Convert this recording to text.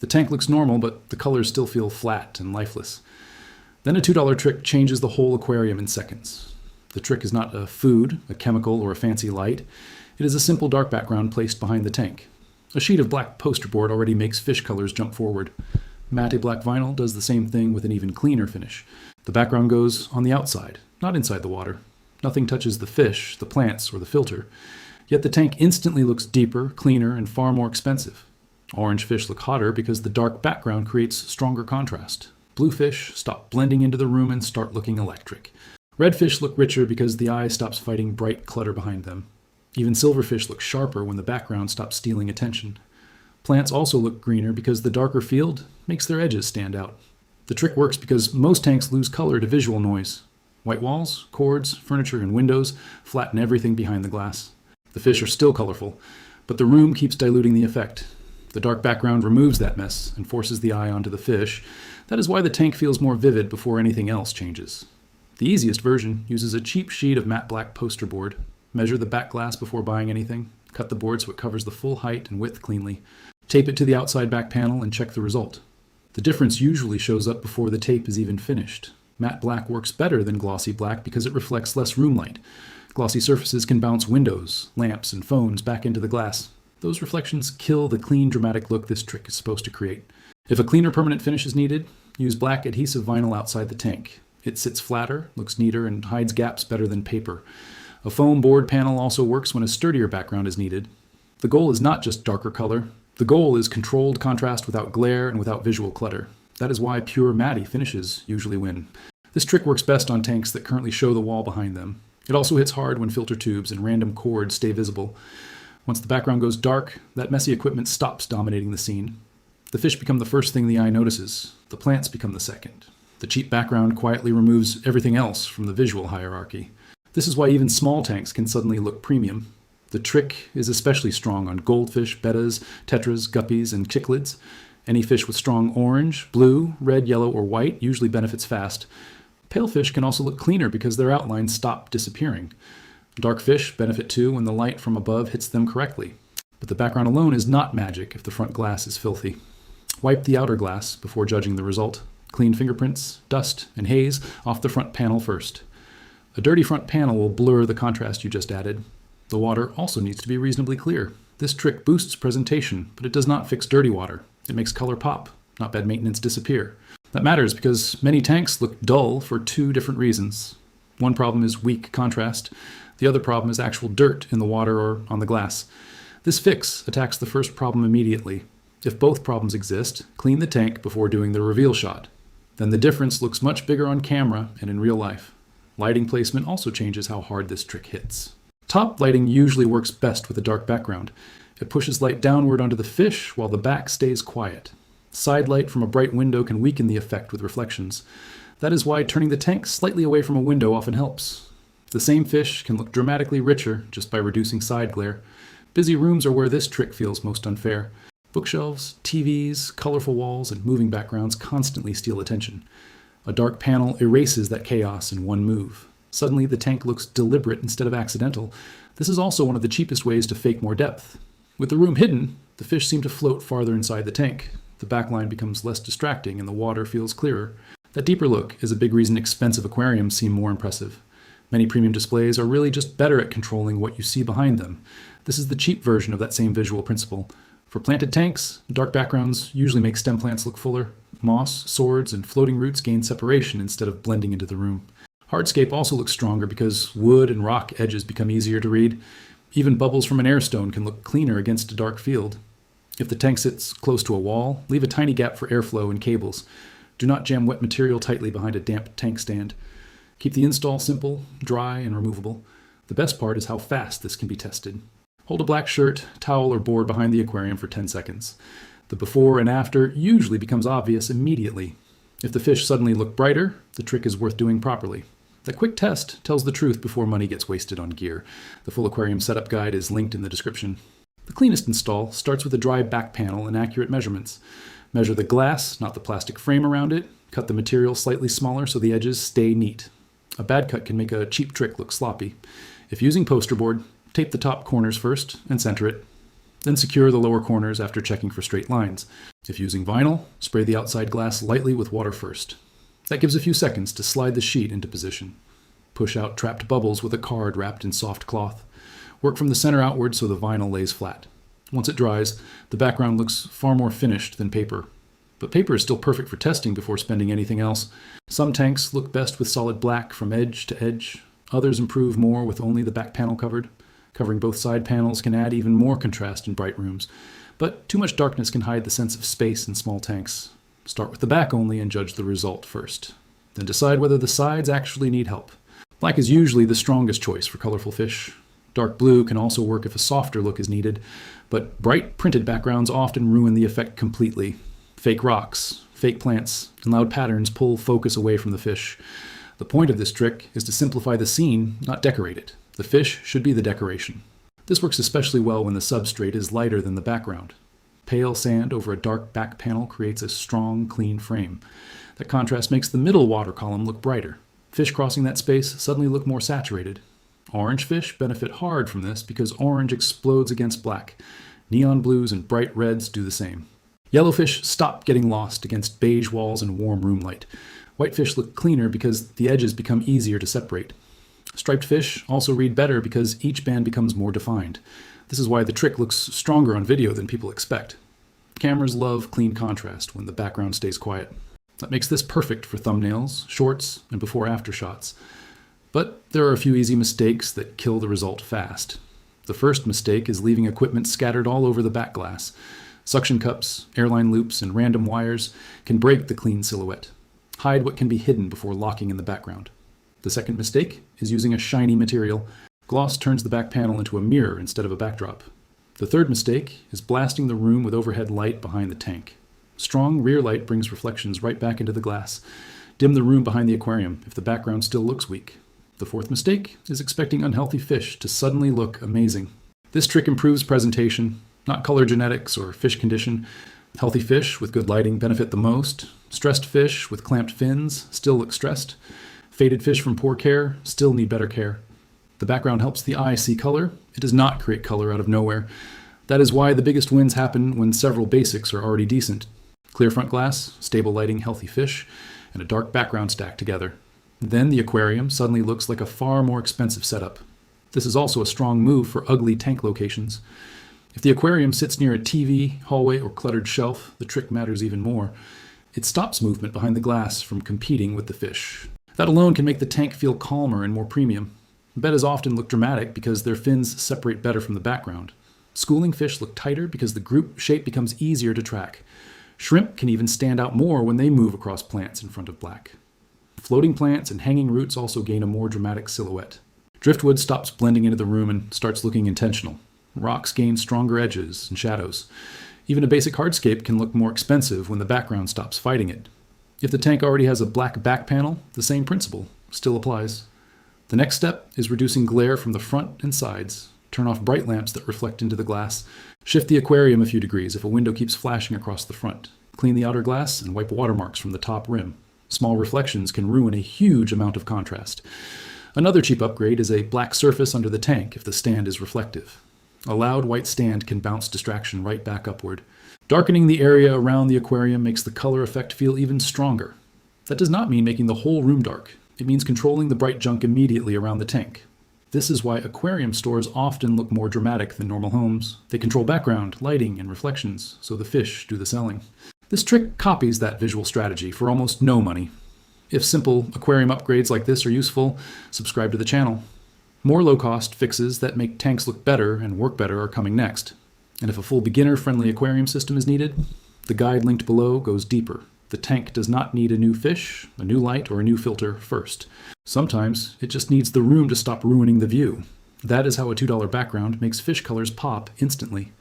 The tank looks normal, but the colors still feel flat and lifeless. Then a $2 trick changes the whole aquarium in seconds. The trick is not a food, a chemical, or a fancy light. It is a simple dark background placed behind the tank. A sheet of black poster board already makes fish colors jump forward. Matte black vinyl does the same thing with an even cleaner finish. The background goes on the outside, not inside the water. Nothing touches the fish, the plants, or the filter. Yet the tank instantly looks deeper, cleaner, and far more expensive. Orange fish look hotter because the dark background creates stronger contrast. Blue fish stop blending into the room and start looking electric. Red fish look richer because the eye stops fighting bright clutter behind them. Even silverfish look sharper when the background stops stealing attention. Plants also look greener because the darker field makes their edges stand out. The trick works because most tanks lose color to visual noise. White walls, cords, furniture, and windows flatten everything behind the glass. The fish are still colorful, but the room keeps diluting the effect. The dark background removes that mess and forces the eye onto the fish. That is why the tank feels more vivid before anything else changes. The easiest version uses a cheap sheet of matte black poster board. Measure the back glass before buying anything. Cut the board so it covers the full height and width cleanly. Tape it to the outside back panel and check the result. The difference usually shows up before the tape is even finished. Matte black works better than glossy black because it reflects less room light. Glossy surfaces can bounce windows, lamps, and phones back into the glass. Those reflections kill the clean, dramatic look this trick is supposed to create. If a cleaner permanent finish is needed, use black adhesive vinyl outside the tank. It sits flatter, looks neater, and hides gaps better than paper. A foam board panel also works when a sturdier background is needed. The goal is not just darker color. The goal is controlled contrast without glare and without visual clutter. That is why pure matte finishes usually win. This trick works best on tanks that currently show the wall behind them. It also hits hard when filter tubes and random cords stay visible. Once the background goes dark, that messy equipment stops dominating the scene. The fish become the first thing the eye notices. The plants become the second. The cheap background quietly removes everything else from the visual hierarchy. This is why even small tanks can suddenly look premium. The trick is especially strong on goldfish, bettas, tetras, guppies, and cichlids. Any fish with strong orange, blue, red, yellow, or white usually benefits fast. Pale fish can also look cleaner because their outlines stop disappearing. Dark fish benefit too when the light from above hits them correctly. But the background alone is not magic if the front glass is filthy. Wipe the outer glass before judging the result. Clean fingerprints, dust, and haze off the front panel first. A dirty front panel will blur the contrast you just added. The water also needs to be reasonably clear. This trick boosts presentation, but it does not fix dirty water. It makes color pop, not bad maintenance disappear. That matters because many tanks look dull for two different reasons. One problem is weak contrast. The other problem is actual dirt in the water or on the glass. This fix attacks the first problem immediately. If both problems exist, clean the tank before doing the reveal shot. Then the difference looks much bigger on camera and in real life. Lighting placement also changes how hard this trick hits. Top lighting usually works best with a dark background. It pushes light downward onto the fish while the back stays quiet. Side light from a bright window can weaken the effect with reflections. That is why turning the tank slightly away from a window often helps. The same fish can look dramatically richer just by reducing side glare. Busy rooms are where this trick feels most unfair. Bookshelves, TVs, colorful walls, and moving backgrounds constantly steal attention. A dark panel erases that chaos in one move. Suddenly, the tank looks deliberate instead of accidental. This is also one of the cheapest ways to fake more depth. With the room hidden, the fish seem to float farther inside the tank. The backline becomes less distracting and the water feels clearer. That deeper look is a big reason expensive aquariums seem more impressive. Many premium displays are really just better at controlling what you see behind them. This is the cheap version of that same visual principle. For planted tanks, dark backgrounds usually make stem plants look fuller. Moss, swords, and floating roots gain separation instead of blending into the room. Hardscape also looks stronger because wood and rock edges become easier to read. Even bubbles from an airstone can look cleaner against a dark field. If the tank sits close to a wall, leave a tiny gap for airflow and cables. Do not jam wet material tightly behind a damp tank stand. Keep the install simple, dry, and removable. The best part is how fast this can be tested. Hold a black shirt, towel, or board behind the aquarium for 10 seconds. The before and after usually becomes obvious immediately. If the fish suddenly look brighter, the trick is worth doing properly. That quick test tells the truth before money gets wasted on gear. The full aquarium setup guide is linked in the description. The cleanest install starts with a dry back panel and accurate measurements. Measure the glass, not the plastic frame around it. Cut the material slightly smaller so the edges stay neat. A bad cut can make a cheap trick look sloppy. If using poster board, tape the top corners first and center it. Then secure the lower corners after checking for straight lines. If using vinyl, spray the outside glass lightly with water first. That gives a few seconds to slide the sheet into position. Push out trapped bubbles with a card wrapped in soft cloth. Work from the center outward so the vinyl lays flat. Once it dries, the background looks far more finished than paper. But paper is still perfect for testing before spending anything else. Some tanks look best with solid black from edge to edge. Others improve more with only the back panel covered. Covering both side panels can add even more contrast in bright rooms. But too much darkness can hide the sense of space in small tanks. Start with the back only and judge the result first. Then decide whether the sides actually need help. Black is usually the strongest choice for colorful fish. Dark blue can also work if a softer look is needed, but bright printed backgrounds often ruin the effect completely. Fake rocks, fake plants, and loud patterns pull focus away from the fish. The point of this trick is to simplify the scene, not decorate it. The fish should be the decoration. This works especially well when the substrate is lighter than the background. Pale sand over a dark back panel creates a strong, clean frame. That contrast makes the middle water column look brighter. Fish crossing that space suddenly look more saturated. Orange fish benefit hard from this because orange explodes against black. Neon blues and bright reds do the same. Yellow fish stop getting lost against beige walls and warm room light. White fish look cleaner because the edges become easier to separate. Striped fish also read better because each band becomes more defined. This is why the trick looks stronger on video than people expect. Cameras love clean contrast when the background stays quiet. That makes this perfect for thumbnails, shorts, and before-after shots. But there are a few easy mistakes that kill the result fast. The first mistake is leaving equipment scattered all over the back glass. Suction cups, airline loops, and random wires can break the clean silhouette. Hide what can be hidden before locking in the background. The second mistake is using a shiny material. Gloss turns the back panel into a mirror instead of a backdrop. The third mistake is blasting the room with overhead light behind the tank. Strong rear light brings reflections right back into the glass. Dim the room behind the aquarium if the background still looks weak. The fourth mistake is expecting unhealthy fish to suddenly look amazing. This trick improves presentation, not color genetics or fish condition. Healthy fish with good lighting benefit the most. Stressed fish with clamped fins still look stressed. Faded fish from poor care still need better care. The background helps the eye see color. It does not create color out of nowhere. That is why the biggest wins happen when several basics are already decent. Clear front glass, stable lighting, healthy fish, and a dark background stacked together. Then the aquarium suddenly looks like a far more expensive setup. This is also a strong move for ugly tank locations. If the aquarium sits near a TV, hallway, or cluttered shelf, the trick matters even more. It stops movement behind the glass from competing with the fish. That alone can make the tank feel calmer and more premium. Bettas often look dramatic because their fins separate better from the background. Schooling fish look tighter because the group shape becomes easier to track. Shrimp can even stand out more when they move across plants in front of black. Floating plants and hanging roots also gain a more dramatic silhouette. Driftwood stops blending into the room and starts looking intentional. Rocks gain stronger edges and shadows. Even a basic hardscape can look more expensive when the background stops fighting it. If the tank already has a black back panel, the same principle still applies. The next step is reducing glare from the front and sides. Turn off bright lamps that reflect into the glass. Shift the aquarium a few degrees if a window keeps flashing across the front. Clean the outer glass and wipe watermarks from the top rim. Small reflections can ruin a huge amount of contrast. Another cheap upgrade is a black surface under the tank if the stand is reflective. A loud white stand can bounce distraction right back upward. Darkening the area around the aquarium makes the color effect feel even stronger. That does not mean making the whole room dark. It means controlling the bright junk immediately around the tank. This is why aquarium stores often look more dramatic than normal homes. They control background, lighting, and reflections, so the fish do the selling. This trick copies that visual strategy for almost no money. If simple aquarium upgrades like this are useful, subscribe to the channel. More low-cost fixes that make tanks look better and work better are coming next. And if a full beginner-friendly aquarium system is needed, the guide linked below goes deeper. The tank does not need a new fish, a new light, or a new filter first. Sometimes it just needs the room to stop ruining the view. That is how a $2 background makes fish colors pop instantly.